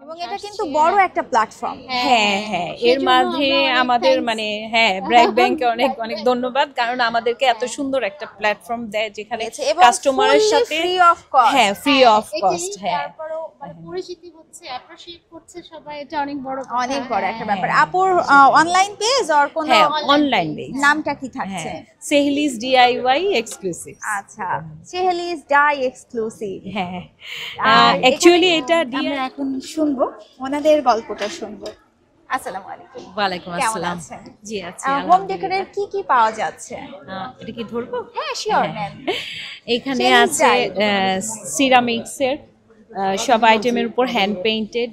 এবং এটা কিন্তু বড় একটা প্ল্যাটফর্ম। হ্যাঁ হ্যাঁ, এর মাঝে আমাদের মানে হ্যাঁ ব্র্যাক ব্যাংকে অনেক অনেক ধন্যবাদ, কারণ আমাদেরকে এত সুন্দর একটা প্ল্যাটফর্ম দেয় যেখানে কাস্টমারের সাথে ফ্রি অফ কস্ট। হ্যাঁ ফ্রি অফ কস্ট। হ্যাঁ, তারপরেও মানে পরিচিতি হচ্ছে, অ্যাপ্রিশিয়েট করছে সবাই, এটা অনেক বড় অনেক বড় একটা ব্যাপার। আপুর অনলাইন পেজ আর কোন হ্যাঁ অনলাইন পেজ, নামটা কি থাকছে? সেহলিস ডিআইওয়াই এক্সক্লুসিভ। আচ্ছা, সেহলিস ডাই এক্সক্লুসিভ। হ্যাঁ, অ্যাকচুয়ালি এটা আমরা এখন শুনবো ওনাদের গল্পটা শুনবো। আসসালামু আলাইকুম। ওয়ালাইকুম কেমন আসসালাম। আছেন? জি আছি। হোম ডেকোরের কি কি পাওয়া যাচ্ছে? এটা কি ধরবো? হ্যাঁ শিওর নেন। এখানে Series আছে সিরামিক্সের সব আইটেমের উপর হ্যান্ড পেইন্টেড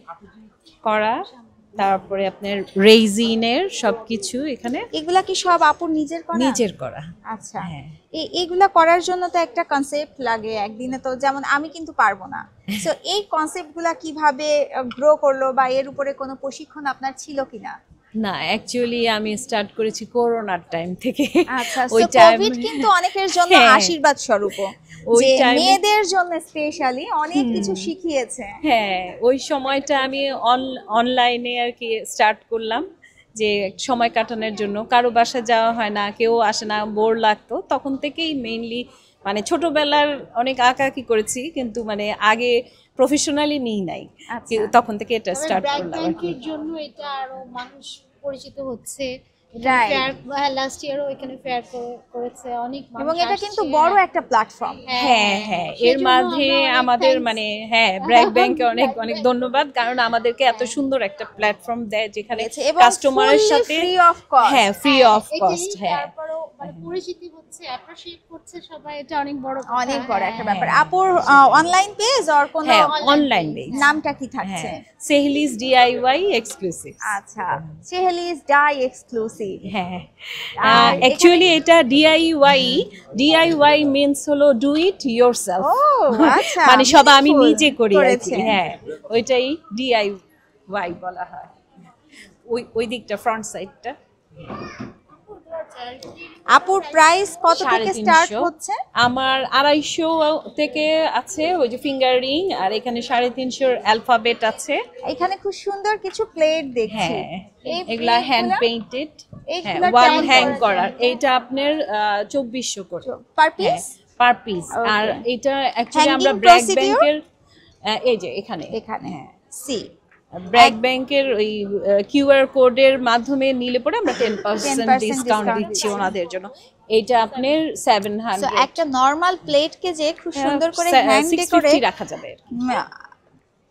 করা, তারপরে আপনার রেজিনের সবকিছু এখানে। এগুলা কি সব আপুর নিজের করা? নিজের করা। আচ্ছা, হ্যাঁ। এইগুলা করার জন্য তো একটা কনসেপ্ট লাগে, একদিনে তো যেমন আমি কিন্তু পারবো না। সো এই কনসেপ্টগুলা কিভাবে গ্রো করলো বা এর উপরে কোনো প্রশিক্ষণ আপনার ছিল কিনা? না, অ্যাকচুয়ালি আমি স্টার্ট করেছি করোনার টাইম থেকে। আচ্ছা, ওই কোভিড কিন্তু অনেকের জন্য আশীর্বাদ স্বরূপ, ওই যে টাইমে মেয়েদের জন্য স্পেশালি অনেক কিছু শিখিয়েছে। হ্যাঁ, ওই সময়টা আমি অনলাইনে আর কি স্টার্ট করলাম, যে সময় কাটানোর জন্য। কারো বাসায় যাওয়া হয় না, কেউ আসে না, বোর লাগতো, তখন থেকেই মেইনলি মানে ছোটবেলার অনেক আঁকাআঁকি করেছি, কিন্তু মানে আগে প্রফেশনালি নিই নাই, তখন থেকে এটা স্টার্ট করলাম আর কি। ব্যাংকের জন্য এটা আরো মানুষ পরিচিত হচ্ছে। রাইট। লাস্ট ইয়ারও এখানে ফেয়ার করেছে অনেক মানুষ, এবং এটা কিন্তু বড় একটা প্ল্যাটফর্ম। হ্যাঁ হ্যাঁ, এর মাঝে আমাদের মানে হ্যাঁ ব্র্যাক ব্যাংকে অনেক অনেক ধন্যবাদ, কারণ আমাদেরকে এত সুন্দর একটা প্ল্যাটফর্ম দেয় যেখানে কাস্টমারের সাথে ফ্রি অফ কস্ট। হ্যাঁ ফ্রি অফ কস্ট। হ্যাঁ, তারপরেও মানে পরিচিতি হচ্ছে, অ্যাপ্রিশিয়েট করছে সবাই, এটা অনেক বড় অনেক বড় একটা ব্যাপার। আপুর অনলাইন পেজ আর কোন অনলাইন পেজ, নামটা কি থাকছে? সেহলিস ডিআইওয়াই এক্সক্লুসিভ। আচ্ছা, সেহলিস ডাই এক্সক্লুসিভ। হ্যাঁ, অ্যাকচুয়ালি এটা ডিআইওয়াই মিন্স হলো ডু ইট ইয়োরসেলফ। আচ্ছা, মানে সব আমি নিজে করি আর কি। হ্যাঁ, ওইটাই ডিআইওয়াই বলা হয়। ওই দিকটা ফ্রন্ট সাইডটা। আপুর প্রাইস কত থেকে স্টার্ট 350 হচ্ছে? আমার 250 থেকে আছে ওই যে ফিঙ্গার রিং, আর এখানে 350 অ্যালফাবেট আছে। এখানে খুব সুন্দর কিছু প্লেট দেখছি। হ্যাঁ, এগুলা হ্যান্ড পেইন্টেড। হ্যাঁ, এইগুলা ওয়াল tag হ্যাং করা করার। এইটা আপনার 2400 করে পার পিস। Per piece. আর এটা অ্যাকচুয়ালি Hanging আমরা ব্র্যাক procedure? ব্যাংকের এই যে এখানে হ্যাঁ সি ব্র্যাক ব্যাংকের ওই কিউআর কোডের মাধ্যমে নিলে পরে আমরা 10% ডিসকাউন্ট দিচ্ছি ওনাদের জন্য। এইটা আপনার 700। একটা নরমাল প্লেটকে যে খুব সুন্দর করে হ্যান্ড ডেকোরে 650 রাখা যাবে।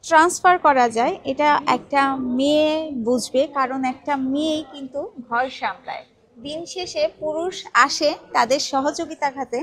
ট্রান্সফার করা যায়, এটা একটা মেয়ে বুঝবে, কারণ একটা মেয়েই কিন্তু ঘর সামলায়। দিন শেষে পুরুষ আসে তাদের সহযোগিতা খাতে,